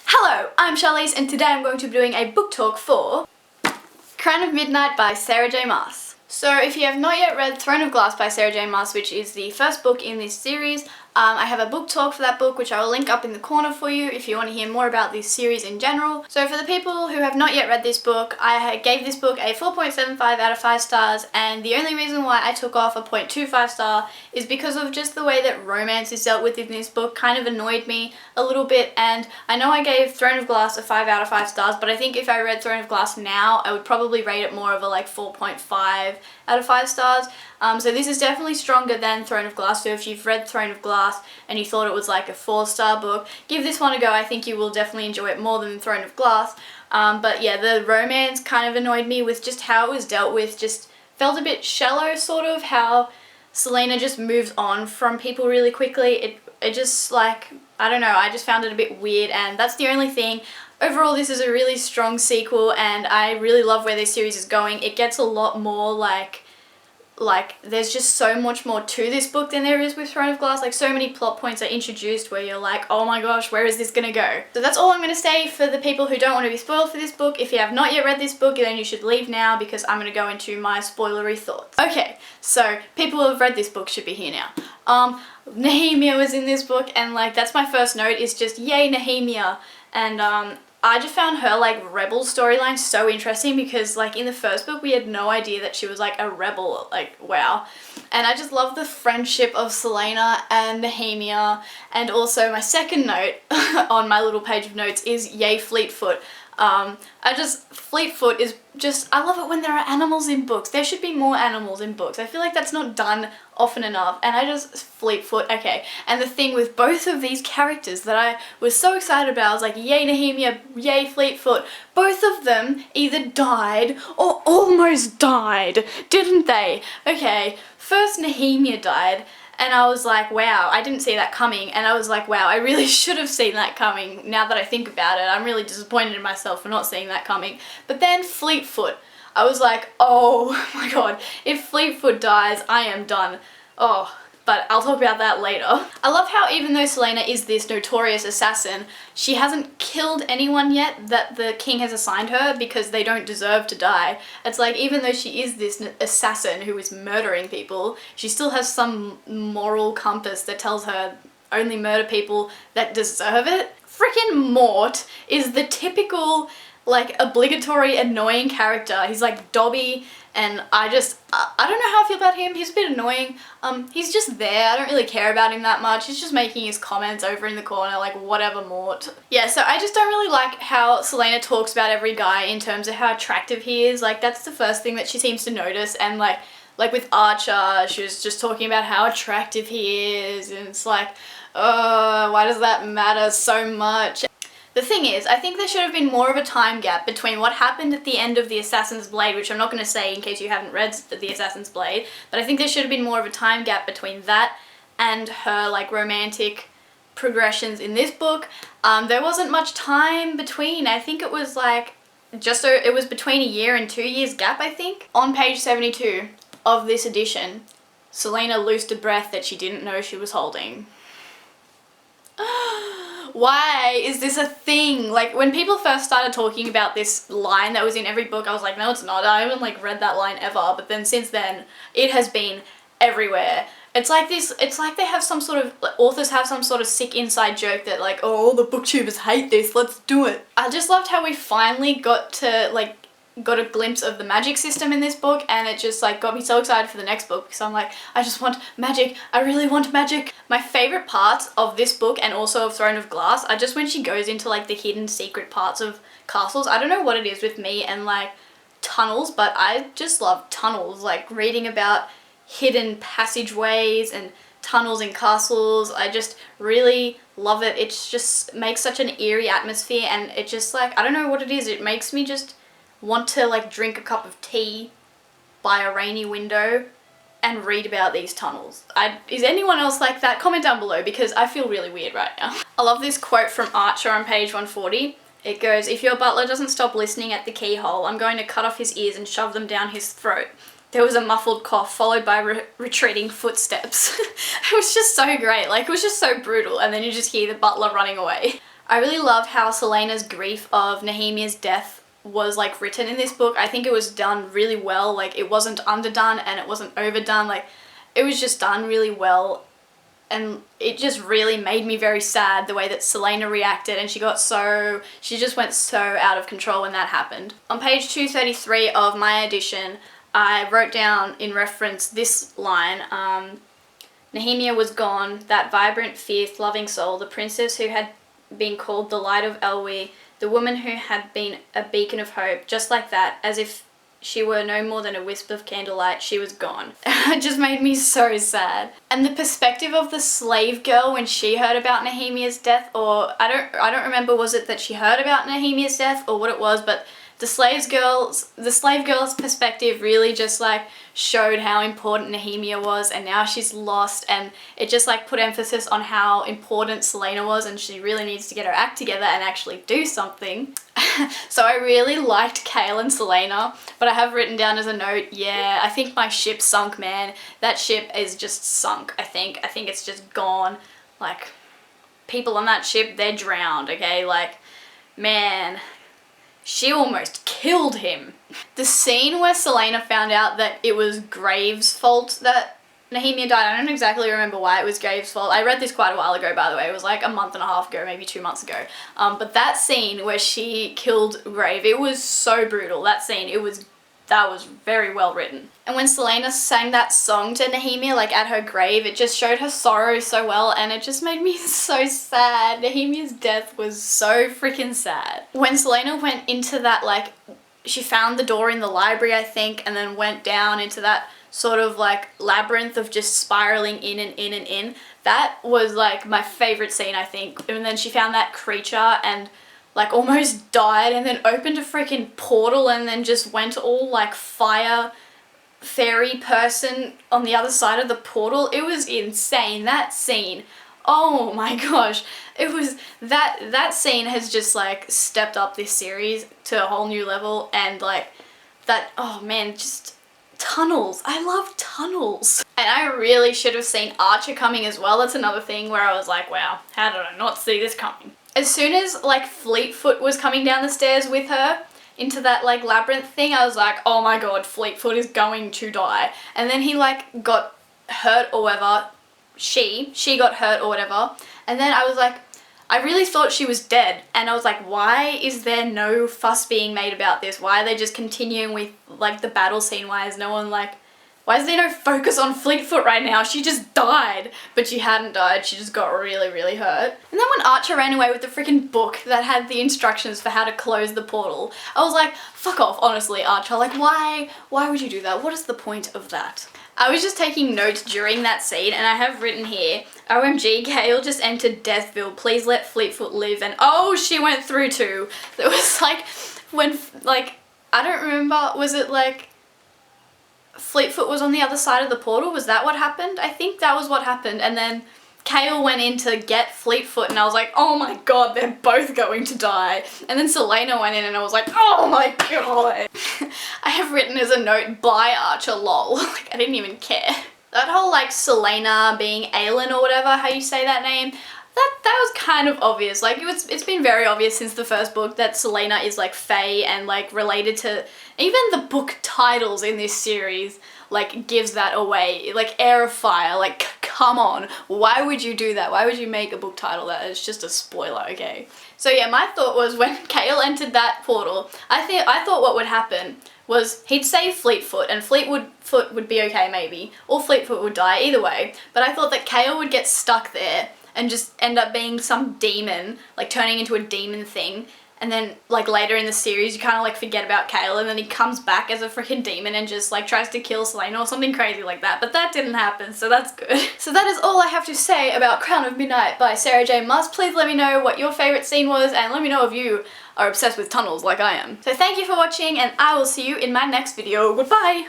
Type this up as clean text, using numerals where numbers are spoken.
Hello, I'm Charly and today I'm going to be doing a book talk for Crown of Midnight by Sarah J Maas. So if you have not yet read Throne of Glass by Sarah J Maas, which is the first book in this series, I have a book talk for that book which I will link up in the corner for you if you want to hear more about this series in general. So for the people who have not yet read this book, I gave this book a 4.75 out of 5 stars, and the only reason why I took off a 0.25 star is because of just the way that romance is dealt with in this book kind of annoyed me a little bit. And I know I gave Throne of Glass a 5 out of 5 stars, but I think if I read Throne of Glass now, I would probably rate it more of a like 4.5 out of 5 stars. So this is definitely stronger than Throne of Glass, so if you've read Throne of Glass and you thought it was like a 4-star book, give this one a go. I think you will definitely enjoy it more than Throne of Glass. But yeah, the romance kind of annoyed me with just how it was dealt with, just felt a bit shallow sort of, how Selena just moves on from people really quickly. It just like, I don't know, I just found it a bit weird, and that's the only thing. Overall, this is a really strong sequel and I really love where this series is going. It gets a lot more like there's just so much more to this book than there is with Throne of Glass. Like, so many plot points are introduced where you're like, oh my gosh, where is this gonna go? So that's all I'm gonna say for the people who don't want to be spoiled for this book. If you have not yet read this book, then you should leave now because I'm gonna go into my spoilery thoughts. Okay, so people who have read this book should be here now. Nehemia was in this book, and like that's my first note, is just yay Nehemia. And I just found her like rebel storyline so interesting because like in the first book we had no idea that she was like a rebel, like wow. And I just love the friendship of Selena and Nehemia. And also my second note on my little page of notes is yay Fleetfoot. Fleetfoot is just, I love it when there are animals in books. There should be more animals in books. I feel like that's not done often enough, and Fleetfoot, okay. And the thing with both of these characters that I was so excited about, I was like, yay Nehemia, yay Fleetfoot. Both of them either died or almost died, didn't they? Okay, first Nehemia died, and I was like, wow, I didn't see that coming. And I was like, wow, I really should have seen that coming. Now that I think about it, I'm really disappointed in myself for not seeing that coming. But then Fleetfoot, I was like, oh my god, if Fleetfoot dies, I am done. Oh, but I'll talk about that later. I love how even though Selena is this notorious assassin, she hasn't killed anyone yet that the king has assigned her because they don't deserve to die. It's like, even though she is this assassin who is murdering people, she still has some moral compass that tells her only murder people that deserve it. Frickin' Mort is the typical like obligatory annoying character. He's like Dobby, and I don't know how I feel about him. He's a bit annoying. He's just there. I don't really care about him that much. He's just making his comments over in the corner, like whatever, Mort. Yeah, so I just don't really like how Selena talks about every guy in terms of how attractive he is. Like, that's the first thing that she seems to notice. And like with Archer, she was just talking about how attractive he is, and it's like, why does that matter so much? The thing is, I think there should have been more of a time gap between what happened at the end of The Assassin's Blade, which I'm not going to say in case you haven't read The Assassin's Blade, but I think there should have been more of a time gap between that and her like romantic progressions in this book. There wasn't much time between. I think it was like it was between a year and 2 years gap, I think. On page 72 of this edition, Selena loosed a breath that she didn't know she was holding. Why is this a thing? Like, when people first started talking about this line that was in every book, I was like, no, it's not. I haven't like read that line ever. But then since then, it has been everywhere. It's like they have some sort of, authors have some sort of sick inside joke that like, oh, all the booktubers hate this, let's do it. I just loved how we finally got a glimpse of the magic system in this book, and it just like got me so excited for the next book because I'm like, I just want magic. I really want magic. My favorite parts of this book and also of Throne of Glass are just when she goes into like the hidden secret parts of castles. I don't know what it is with me and like tunnels, but I just love tunnels, like reading about hidden passageways and tunnels in castles. I just really love it. It just makes such an eerie atmosphere, and it just like, I don't know what it is, it makes me just want to like drink a cup of tea by a rainy window and read about these tunnels. Is anyone else like that? Comment down below because I feel really weird right now. I love this quote from Archer on page 140. It goes, "If your butler doesn't stop listening at the keyhole, I'm going to cut off his ears and shove them down his throat." There was a muffled cough followed by retreating footsteps. It was just so great. Like, it was just so brutal, and then you just hear the butler running away. I really loved how Selena's grief of Nehemia's death was like written in this book. I think it was done really well. Like, it wasn't underdone and it wasn't overdone. Like, it was just done really well, and it just really made me very sad the way that Selena reacted, and she just went so out of control when that happened. On page 233 of my edition, I wrote down in reference this line, Nehemia was gone, that vibrant, fierce, loving soul, the princess who had been called the light of Elwe, the woman who had been a beacon of hope, just like that, as if she were no more than a wisp of candlelight, she was gone. It just made me so sad. And the perspective of the slave girl when she heard about Nehemia's death, or I don't remember, was it that she heard about Nehemia's death or what it was, but the slave girl's perspective really just like showed how important Nehemia was, and now she's lost, and it just like put emphasis on how important Selena was, and she really needs to get her act together and actually do something. So I really liked Kale and Selena, but I have written down as a note, yeah, I think my ship sunk, man. That ship is just sunk, I think. I think it's just gone. Like, people on that ship, they're drowned, okay? Like, man, she almost killed him. The scene where Selena found out that it was Graves' fault that Nehemia died, I don't exactly remember why it was Graves' fault. I read this quite a while ago, by the way. It was like a month and a half ago, maybe 2 months ago. But that scene where she killed Grave, it was so brutal. That scene, that was very well written. And when Selena sang that song to Nehemia, like at her grave, it just showed her sorrow so well, and it just made me so sad. Nehemia's death was so freaking sad. When Selena went into that, like, she found the door in the library, I think, and then went down into that sort of like labyrinth of just spiraling in and in and in. That was like my favorite scene, I think. And then she found that creature and like almost died, and then opened a freaking portal and then just went all like fire fairy person on the other side of the portal. It was insane, that scene. Oh my gosh. It was, that scene has just like stepped up this series to a whole new level, and like that, oh man, just tunnels. I love tunnels. And I really should have seen Archer coming as well. That's another thing where I was like, wow, how did I not see this coming? As soon as like Fleetfoot was coming down the stairs with her into that like labyrinth thing, I was like, oh my god, Fleetfoot is going to die. And then he like got hurt or whatever. She got hurt or whatever. And then I was like, I really thought she was dead, and I was like, why is there no fuss being made about this? Why are they just continuing with like the battle scene? Why is no one like, why is there no focus on Fleetfoot right now? She just died. But she hadn't died, she just got really, really hurt. And then when Archer ran away with the freaking book that had the instructions for how to close the portal, I was like, fuck off, honestly, Archer. Like, why would you do that? What is the point of that? I was just taking notes during that scene, and I have written here, OMG, Kale just entered Deathville, please let Fleetfoot live, and oh, she went through too. It was like, when, like, I don't remember, was it like, Fleetfoot was on the other side of the portal? Was that what happened? I think that was what happened, and then Kale went in to get Fleetfoot, and I was like, oh my god, they're both going to die. And then Selena went in, and I was like, oh my god. I have written as a note, bye Archer, lol. Like, I didn't even care. That whole like Selena being Aelin or whatever, how you say that name, that was kind of obvious. Like, it's been very obvious since the first book that Selena is like Fae and like related to, even the book titles in this series like gives that away. Like Heir of Fire, like come on, why would you do that? Why would you make a book title that is just a spoiler, okay? So yeah, my thought was when Kale entered that portal, I thought what would happen was he'd save Fleetfoot, and Fleetfoot would be okay maybe, or Fleetfoot would die, either way. But I thought that Kale would get stuck there and just end up being some demon, like turning into a demon thing. And then like later in the series you kind of like forget about Kale, and then he comes back as a freaking demon and just like tries to kill Selena or something crazy like that. But that didn't happen, so that's good. So that is all I have to say about Crown of Midnight by Sarah J. Maas. Please let me know what your favourite scene was, and let me know if you are obsessed with tunnels like I am. So thank you for watching, and I will see you in my next video. Goodbye!